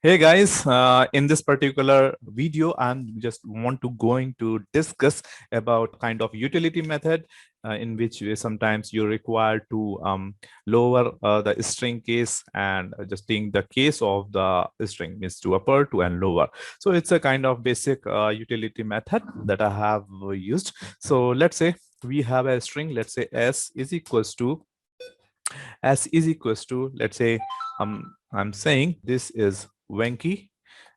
Hey guys, in this particular video, I'm just want to going to discuss about kind of utility method in which sometimes you're required to lower the string case and adjusting the case of the string means to upper to and lower. So it's a kind of basic utility method that I have used. So let's say we have a string. Let's say s is equals to let's say I'm saying this is Venki,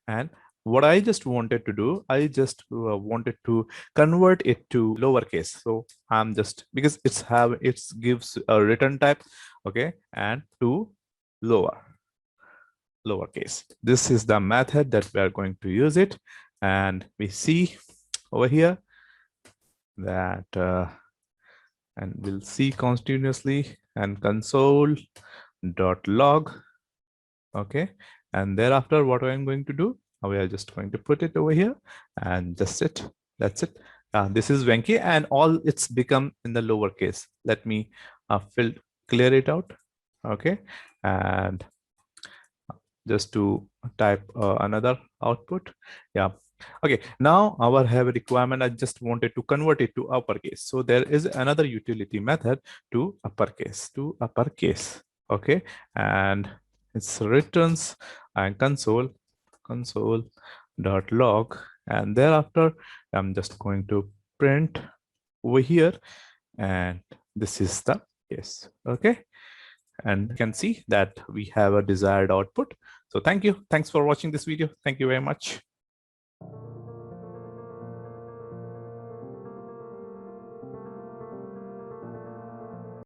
and what I just wanted to do, I just wanted to convert it to lowercase. So I'm just because it gives a return type, okay, and to lowercase. This is the method that we are going to use it, and we see over here that and we'll see continuously and console.log. Okay, and thereafter what I'm going to do, we are just going to put it over here and just it. That's it. This is Venki, and all it's become in the lowercase. Let me clear it out. Okay, and just to type another output. Yeah. Okay, now our have a requirement. I just wanted to convert it to uppercase. So there is another utility method to uppercase. Okay, and it's returns and console.log, and thereafter I'm just going to print over here, and this is the case. Okay, and you can see that we have a desired output. So thanks for watching this video. Thank you very much.